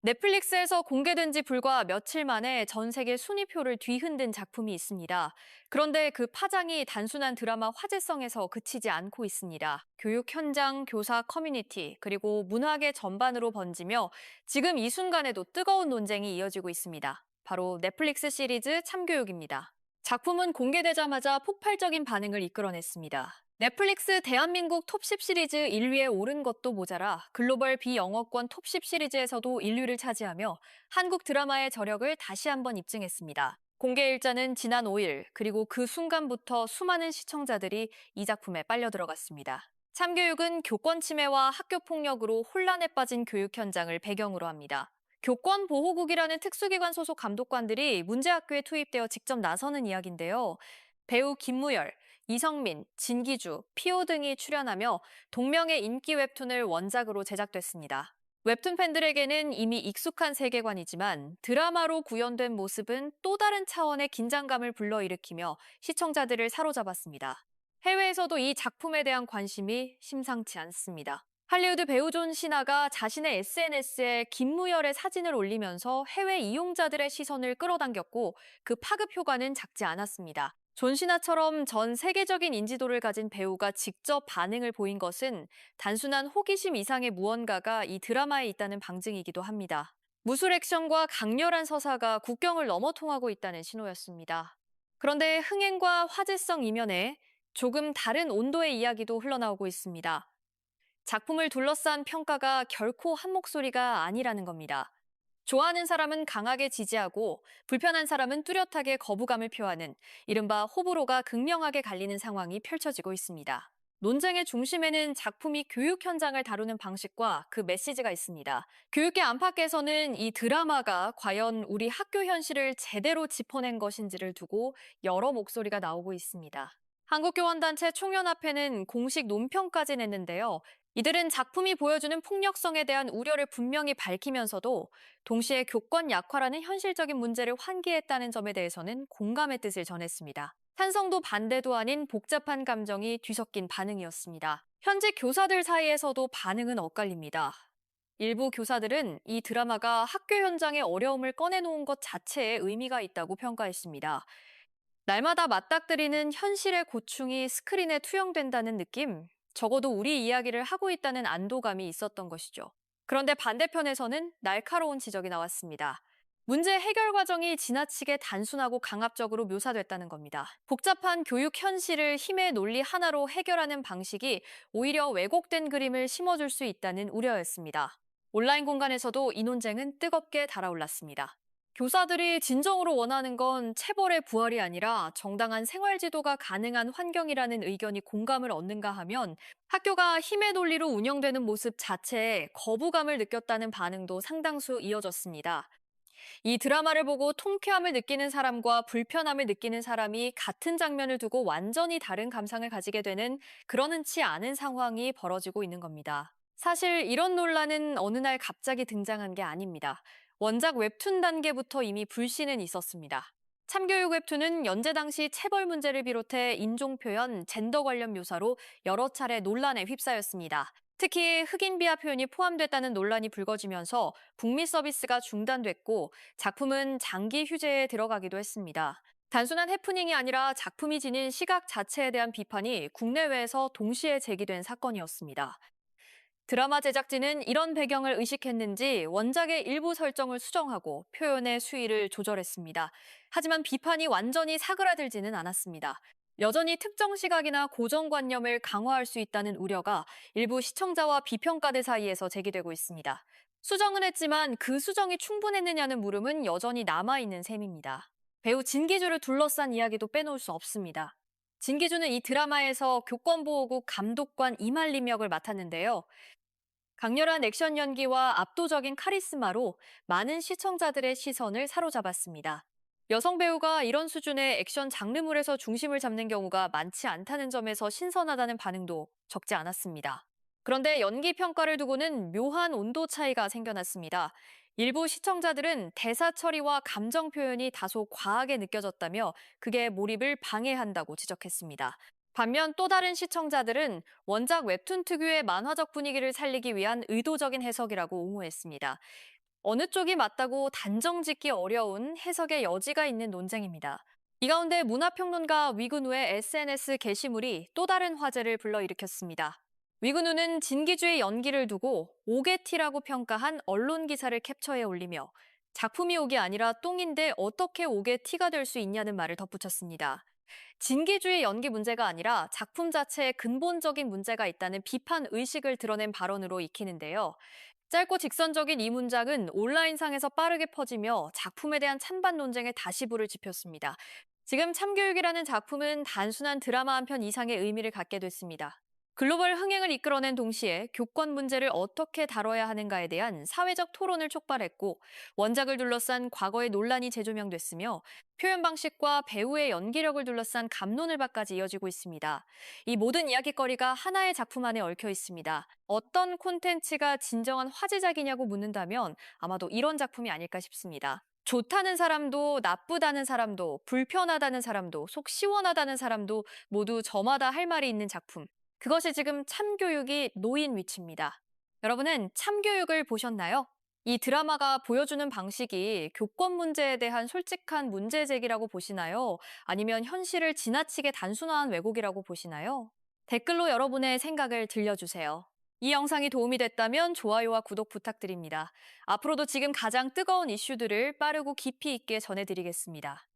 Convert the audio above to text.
넷플릭스에서 공개된 지 불과 며칠 만에 전 세계 순위표를 뒤흔든 작품이 있습니다. 그런데 그 파장이 단순한 드라마 화제성에서 그치지 않고 있습니다. 교육 현장, 교사 커뮤니티, 그리고 문화계 전반으로 번지며 지금 이 순간에도 뜨거운 논쟁이 이어지고 있습니다. 바로 넷플릭스 시리즈 참교육입니다. 작품은 공개되자마자 폭발적인 반응을 이끌어냈습니다. 넷플릭스 대한민국 톱10 시리즈 1위에 오른 것도 모자라 글로벌 비영어권 톱10 시리즈에서도 1위를 차지하며 한국 드라마의 저력을 다시 한번 입증했습니다. 공개 일자는 지난 5일, 그리고 그 순간부터 수많은 시청자들이 이 작품에 빨려 들어갔습니다. 참교육은 교권 침해와 학교 폭력으로 혼란에 빠진 교육 현장을 배경으로 합니다. 교권보호국이라는 특수기관 소속 감독관들이 문제 학교에 투입되어 직접 나서는 이야기인데요. 배우 김무열, 이성민, 진기주, 피오 등이 출연하며 동명의 인기 웹툰을 원작으로 제작됐습니다. 웹툰 팬들에게는 이미 익숙한 세계관이지만 드라마로 구현된 모습은 또 다른 차원의 긴장감을 불러일으키며 시청자들을 사로잡았습니다. 해외에서도 이 작품에 대한 관심이 심상치 않습니다. 할리우드 배우 존 시나가 자신의 SNS에 김무열의 사진을 올리면서 해외 이용자들의 시선을 끌어당겼고 그 파급 효과는 작지 않았습니다. 존 시나처럼 전 세계적인 인지도를 가진 배우가 직접 반응을 보인 것은 단순한 호기심 이상의 무언가가 이 드라마에 있다는 방증이기도 합니다. 무술 액션과 강렬한 서사가 국경을 넘어 통하고 있다는 신호였습니다. 그런데 흥행과 화제성 이면에 조금 다른 온도의 이야기도 흘러나오고 있습니다. 작품을 둘러싼 평가가 결코 한 목소리가 아니라는 겁니다. 좋아하는 사람은 강하게 지지하고 불편한 사람은 뚜렷하게 거부감을 표하는 이른바 호불호가 극명하게 갈리는 상황이 펼쳐지고 있습니다. 논쟁의 중심에는 작품이 교육 현장을 다루는 방식과 그 메시지가 있습니다. 교육계 안팎에서는 이 드라마가 과연 우리 학교 현실을 제대로 짚어낸 것인지를 두고 여러 목소리가 나오고 있습니다. 한국교원단체 총연합회는 공식 논평까지 냈는데요. 이들은 작품이 보여주는 폭력성에 대한 우려를 분명히 밝히면서도 동시에 교권 약화라는 현실적인 문제를 환기했다는 점에 대해서는 공감의 뜻을 전했습니다. 찬성도 반대도 아닌 복잡한 감정이 뒤섞인 반응이었습니다. 현직 교사들 사이에서도 반응은 엇갈립니다. 일부 교사들은 이 드라마가 학교 현장의 어려움을 꺼내놓은 것 자체에 의미가 있다고 평가했습니다. 날마다 맞닥뜨리는 현실의 고충이 스크린에 투영된다는 느낌, 적어도 우리 이야기를 하고 있다는 안도감이 있었던 것이죠. 그런데 반대편에서는 날카로운 지적이 나왔습니다. 문제 해결 과정이 지나치게 단순하고 강압적으로 묘사됐다는 겁니다. 복잡한 교육 현실을 힘의 논리 하나로 해결하는 방식이 오히려 왜곡된 그림을 심어줄 수 있다는 우려였습니다. 온라인 공간에서도 이 논쟁은 뜨겁게 달아올랐습니다. 교사들이 진정으로 원하는 건 체벌의 부활이 아니라 정당한 생활 지도가 가능한 환경이라는 의견이 공감을 얻는가 하면 학교가 힘의 논리로 운영되는 모습 자체에 거부감을 느꼈다는 반응도 상당수 이어졌습니다. 이 드라마를 보고 통쾌함을 느끼는 사람과 불편함을 느끼는 사람이 같은 장면을 두고 완전히 다른 감상을 가지게 되는 그런 흔치 않은 상황이 벌어지고 있는 겁니다. 사실 이런 논란은 어느 날 갑자기 등장한 게 아닙니다. 원작 웹툰 단계부터 이미 불씨는 있었습니다. 참교육 웹툰은 연재 당시 체벌 문제를 비롯해 인종 표현, 젠더 관련 묘사로 여러 차례 논란에 휩싸였습니다. 특히 흑인 비하 표현이 포함됐다는 논란이 불거지면서 북미 서비스가 중단됐고 작품은 장기 휴재에 들어가기도 했습니다. 단순한 해프닝이 아니라 작품이 지닌 시각 자체에 대한 비판이 국내외에서 동시에 제기된 사건이었습니다. 드라마 제작진은 이런 배경을 의식했는지 원작의 일부 설정을 수정하고 표현의 수위를 조절했습니다. 하지만 비판이 완전히 사그라들지는 않았습니다. 여전히 특정 시각이나 고정관념을 강화할 수 있다는 우려가 일부 시청자와 비평가들 사이에서 제기되고 있습니다. 수정은 했지만 그 수정이 충분했느냐는 물음은 여전히 남아있는 셈입니다. 배우 진기주를 둘러싼 이야기도 빼놓을 수 없습니다. 진기주는 이 드라마에서 교권보호국 감독관 이말림 역을 맡았는데요. 강렬한 액션 연기와 압도적인 카리스마로 많은 시청자들의 시선을 사로잡았습니다. 여성 배우가 이런 수준의 액션 장르물에서 중심을 잡는 경우가 많지 않다는 점에서 신선하다는 반응도 적지 않았습니다. 그런데 연기 평가를 두고는 묘한 온도 차이가 생겨났습니다. 일부 시청자들은 대사 처리와 감정 표현이 다소 과하게 느껴졌다며 그게 몰입을 방해한다고 지적했습니다. 반면 또 다른 시청자들은 원작 웹툰 특유의 만화적 분위기를 살리기 위한 의도적인 해석이라고 옹호했습니다. 어느 쪽이 맞다고 단정 짓기 어려운 해석의 여지가 있는 논쟁입니다. 이 가운데 문화평론가 위근우의 SNS 게시물이 또 다른 화제를 불러일으켰습니다. 위근우는 진기주의 연기를 두고 오개티라고 평가한 언론 기사를 캡처해 올리며 작품이 옥이 아니라 똥인데 어떻게 옥의 티가 될 수 있냐는 말을 덧붙였습니다. 진기주의 연기 문제가 아니라 작품 자체에 근본적인 문제가 있다는 비판 의식을 드러낸 발언으로 익히는데요. 짧고 직선적인 이 문장은 온라인상에서 빠르게 퍼지며 작품에 대한 찬반 논쟁에 다시 불을 지폈습니다. 지금 참교육이라는 작품은 단순한 드라마 한 편 이상의 의미를 갖게 됐습니다. 글로벌 흥행을 이끌어낸 동시에 교권 문제를 어떻게 다뤄야 하는가에 대한 사회적 토론을 촉발했고, 원작을 둘러싼 과거의 논란이 재조명됐으며 표현 방식과 배우의 연기력을 둘러싼 갑론을박까지 이어지고 있습니다. 이 모든 이야깃거리가 하나의 작품 안에 얽혀 있습니다. 어떤 콘텐츠가 진정한 화제작이냐고 묻는다면 아마도 이런 작품이 아닐까 싶습니다. 좋다는 사람도 나쁘다는 사람도 불편하다는 사람도 속 시원하다는 사람도 모두 저마다 할 말이 있는 작품. 그것이 지금 참교육이 놓인 위치입니다. 여러분은 참교육을 보셨나요? 이 드라마가 보여주는 방식이 교권 문제에 대한 솔직한 문제 제기라고 보시나요? 아니면 현실을 지나치게 단순화한 왜곡이라고 보시나요? 댓글로 여러분의 생각을 들려주세요. 이 영상이 도움이 됐다면 좋아요와 구독 부탁드립니다. 앞으로도 지금 가장 뜨거운 이슈들을 빠르고 깊이 있게 전해드리겠습니다.